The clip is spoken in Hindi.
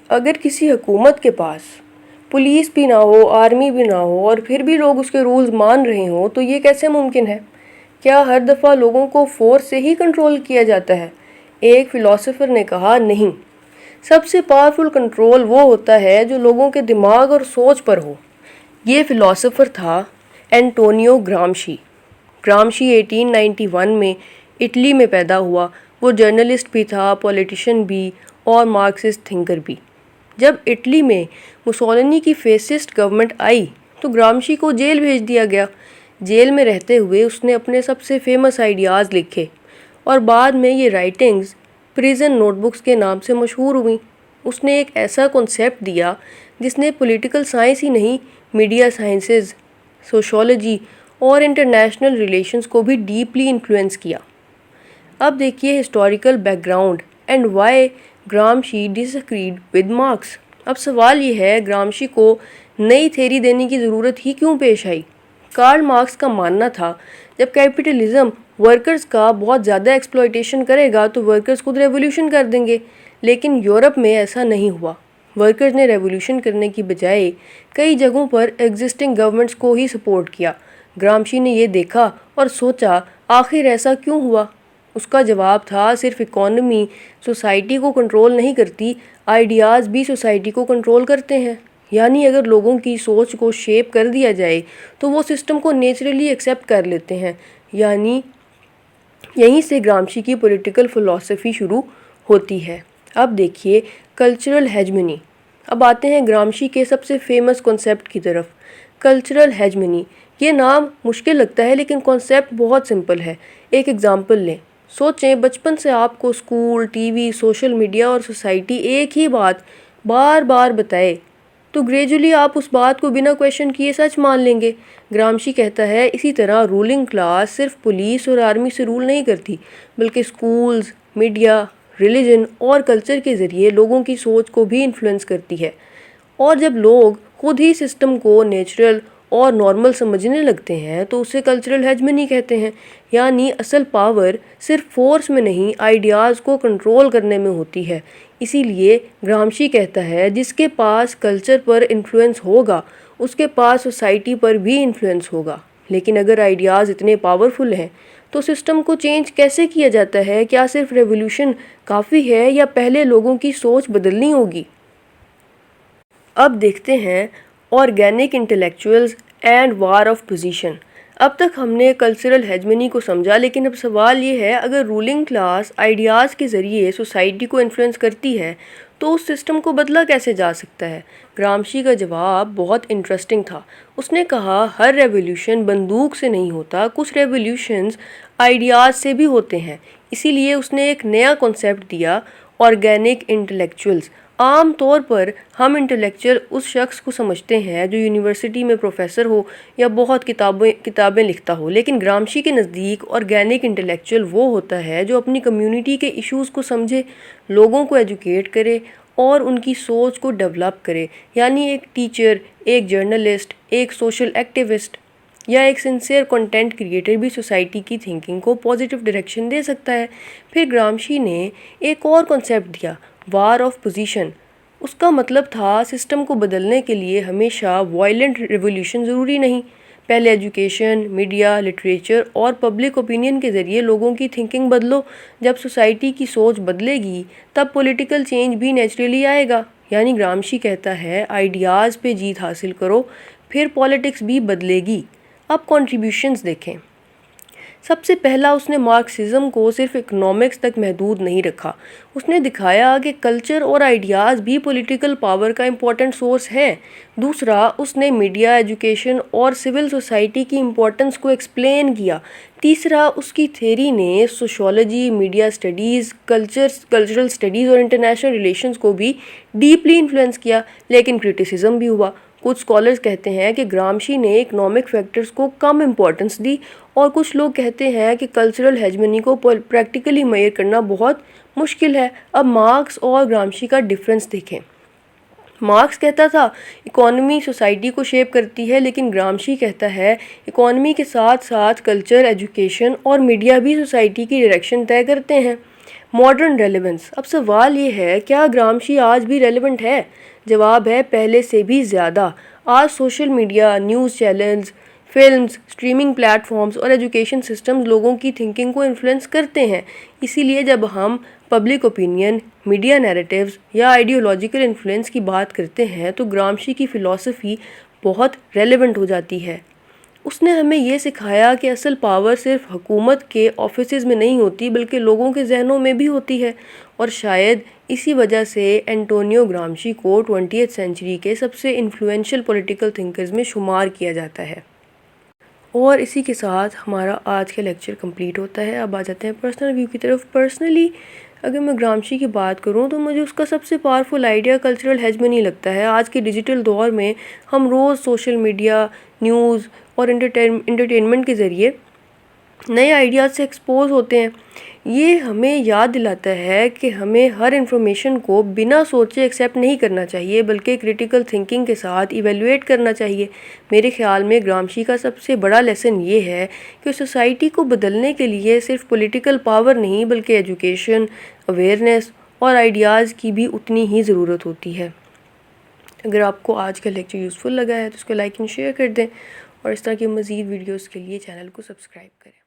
अगर किसी हुकूमत के पास पुलिस भी ना हो, आर्मी भी ना हो और फिर भी लोग उसके रूल्स मान रहे हों तो ये कैसे मुमकिन है? क्या हर दफ़ा लोगों को फोर्स से ही कंट्रोल किया जाता है? एक फिलोसोफर ने कहा, नहीं, सबसे पावरफुल कंट्रोल वो होता है जो लोगों के दिमाग और सोच पर हो। ये फिलोसोफर था एंटोनियो ग्रामशी। ग्रामशी 1891 में इटली में पैदा हुआ। वो जर्नलिस्ट भी था, पॉलिटिशियन भी और मार्क्सिस्ट थिंकर भी। जब इटली में मुसोलिनी की फेसिस्ट गवर्नमेंट आई तो ग्रामशी को जेल भेज दिया गया। जेल में रहते हुए उसने अपने सबसे फेमस आइडियाज़ लिखे और बाद में ये राइटिंग्स प्रिजन नोटबुक्स के नाम से मशहूर हुई। उसने एक ऐसा कॉन्सेप्ट दिया जिसने पॉलिटिकल साइंस ही नहीं, मीडिया साइंसेस, सोशोलॉजी और इंटरनेशनल रिलेशंस को भी डीपली इन्फ्लुएंस किया। अब देखिए historical background and why ग्रामशी disagreed with marks. अब सवाल ये है, ग्रामशी को नई थ्योरी देने की ज़रूरत ही क्यों पेश आई? कार्ल मार्क्स का मानना था जब कैपिटलिज्म वर्कर्स का बहुत ज़्यादा एक्सप्लॉयटेशन करेगा तो वर्कर्स खुद रेवोल्यूशन कर देंगे, लेकिन यूरोप में ऐसा नहीं हुआ। वर्कर्स ने रेवोल्यूशन करने की बजाय कई जगहों पर एग्जिस्टिंग गवर्नमेंट्स को ही सपोर्ट किया। ग्रामशी ने ये देखा और सोचा, आखिर ऐसा क्यों हुआ? उसका जवाब था, सिर्फ इकॉनमी सोसाइटी को कंट्रोल नहीं करती, आइडियाज़ भी सोसाइटी को कंट्रोल करते हैं। यानी अगर लोगों की सोच को शेप कर दिया जाए तो वो सिस्टम को नेचुरली एक्सेप्ट कर लेते हैं। यानी यहीं से ग्रामशी की पॉलिटिकल फ़िलॉसफी शुरू होती है। अब देखिए कल्चरल हेजमनी। अब आते हैं ग्रामशी के सबसे फेमस कॉन्सेप्ट की तरफ, कल्चरल हेजमनी। ये नाम मुश्किल लगता है लेकिन कॉन्सेप्ट बहुत सिंपल है। एक एग्जांपल लें। सोचें, बचपन से आपको स्कूल, टीवी, सोशल मीडिया और सोसाइटी एक ही बात बार बार बताए तो ग्रेजुअली आप उस बात को बिना क्वेश्चन किए सच मान लेंगे। ग्रामशी कहता है इसी तरह रूलिंग क्लास सिर्फ पुलिस और आर्मी से रूल नहीं करती, बल्कि स्कूल्स, मीडिया, रिलीजन और कल्चर के ज़रिए लोगों की सोच को भी इन्फ्लुएंस करती है। और जब लोग खुद ही सिस्टम को नेचुरल और नॉर्मल समझने लगते हैं तो उसे कल्चरल हेजमनी कहते हैं। यानी असल पावर सिर्फ फोर्स में नहीं, आइडियाज़ को कंट्रोल करने में होती है। इसीलिए ग्रामशी कहता है जिसके पास कल्चर पर इन्फ्लुएंस होगा उसके पास सोसाइटी पर भी इन्फ्लुएंस होगा। लेकिन अगर आइडियाज़ इतने पावरफुल हैं तो सिस्टम को चेंज कैसे किया जाता है? क्या सिर्फ रेवोल्यूशन काफ़ी है या पहले लोगों की सोच बदलनी होगी? अब देखते हैं organic intellectuals and war of position. अब तक हमने कल्चरल हेजमनी को समझा, लेकिन अब सवाल ये है, अगर रूलिंग क्लास आइडियाज़ के ज़रिए सोसाइटी को इन्फ्लुएंस करती है तो उस सिस्टम को बदला कैसे जा सकता है? ग्रामशी का जवाब बहुत इंटरेस्टिंग था। उसने कहा, हर रेवोल्यूशन बंदूक से नहीं होता, कुछ रेवोल्यूशंस आइडियाज़ से भी होते हैं। इसीलिए उसने एक नया कॉन्सेप्ट दिया, ऑर्गेनिक इंटेलेक्चुअल्स। आम तौर पर हम इंटेलेक्चुअल उस शख्स को समझते हैं जो यूनिवर्सिटी में प्रोफेसर हो या बहुत किताबें लिखता हो, लेकिन ग्रामशी के नज़दीक ऑर्गेनिक इंटेलेक्चुअल वो होता है जो अपनी कम्युनिटी के इश्यूज़ को समझे, लोगों को एजुकेट करे और उनकी सोच को डेवलप करे। यानी एक टीचर, एक जर्नलिस्ट, एक सोशल एक्टिविस्ट या एक सिंसियर कंटेंट क्रिएटर भी सोसाइटी की थिंकिंग को पॉजिटिव डायरेक्शन दे सकता है। फिर ग्रामशी ने एक और कॉन्सेप्ट दिया, वार ऑफ पोजीशन। उसका मतलब था सिस्टम को बदलने के लिए हमेशा वायलेंट रिवॉल्यूशन ज़रूरी नहीं। पहले एजुकेशन, मीडिया, लिटरेचर और पब्लिक ओपिनियन के ज़रिए लोगों की थिंकिंग बदलो। जब सोसाइटी की सोच बदलेगी तब पॉलिटिकल चेंज भी नेचुरली आएगा। यानी ग्रामशी कहता है आइडियाज़ पे जीत हासिल करो, फिर पॉलिटिक्स भी बदलेगी। अब कॉन्ट्रीब्यूशंस देखें। सबसे पहला, उसने मार्क्सिज्म को सिर्फ इकोनॉमिक्स तक महदूद नहीं रखा। उसने दिखाया कि कल्चर और आइडियाज़ भी पॉलिटिकल पावर का इम्पोर्टेंट सोर्स है। दूसरा, उसने मीडिया, एजुकेशन और सिविल सोसाइटी की इम्पोर्टेंस को एक्सप्लेन किया। तीसरा, उसकी थ्योरी ने sociology, media studies, cultural studies और इंटरनेशनल रिलेशंस को भी डीपली इन्फ्लुएंस किया, लेकिन क्रिटिसिज्म भी हुआ। कुछ स्कॉलर्स कहते हैं कि ग्रामशी ने इकोनॉमिक फैक्टर्स को कम इम्पोर्टेंस दी और कुछ लोग कहते हैं कि कल्चरल हेजमनी को प्रैक्टिकली मेजर करना बहुत मुश्किल है। अब मार्क्स और ग्रामशी का डिफरेंस देखें। मार्क्स कहता था इकोनॉमी सोसाइटी को शेप करती है, लेकिन ग्रामशी कहता है इकोनॉमी के साथ साथ कल्चर, एजुकेशन और मीडिया भी सोसाइटी की डायरेक्शन तय करते हैं। Modern relevance. अब सवाल ये है, क्या ग्रामशी आज भी रेलेवेंट है? जवाब है पहले से भी ज़्यादा। आज social media, news channels, films, streaming platforms और एजुकेशन सिस्टम्स लोगों की थिंकिंग को इन्फ्लुएंस करते हैं। इसीलिए जब हम पब्लिक ओपिनियन, मीडिया नैरेटिव्स या आइडियोलॉजिकल इन्फ्लुएंस की बात करते हैं तो ग्रामशी की फ़िलॉसफ़ी बहुत रेलेवेंट हो जाती है। उसने हमें ये सिखाया कि असल पावर सिर्फ हुकूमत के ऑफिसेज में नहीं होती बल्कि लोगों के जहनों में भी होती है, और शायद इसी वजह से एंटोनियो ग्रामशी को 20वीं सेंचुरी के सबसे इन्फ्लुएंशियल पॉलिटिकल थिंकर्स में शुमार किया जाता है। और इसी के साथ हमारा आज का लेक्चर कंप्लीट होता है। अब आ जाते हैं पर्सनल व्यू की तरफ। पर्सनली अगर मैं ग्रामशी की बात करूं तो मुझे उसका सबसे पावरफुल आइडिया कल्चरल हेजमनी लगता है। आज के डिजिटल दौर में हम रोज़ सोशल मीडिया, न्यूज़ और एंटरटेनमेंट के ज़रिए नए आइडियाज़ से एक्सपोज होते हैं। ये हमें याद दिलाता है कि हमें हर इंफॉर्मेशन को बिना सोचे एक्सेप्ट नहीं करना चाहिए बल्कि क्रिटिकल थिंकिंग के साथ इवेलुएट करना चाहिए। मेरे ख्याल में ग्रामशी का सबसे बड़ा लेसन ये है कि सोसाइटी को बदलने के लिए सिर्फ पॉलिटिकल पावर नहीं बल्कि एजुकेशन, अवेयरनेस और आइडियाज़ की भी उतनी ही ज़रूरत होती है। अगर आपको आज का लेक्चर यूज़फुल लगा है तो उसको लाइक एंड शेयर कर दें और इस तरह की मज़ीद वीडियोज़ के लिए चैनल को सब्सक्राइब करें।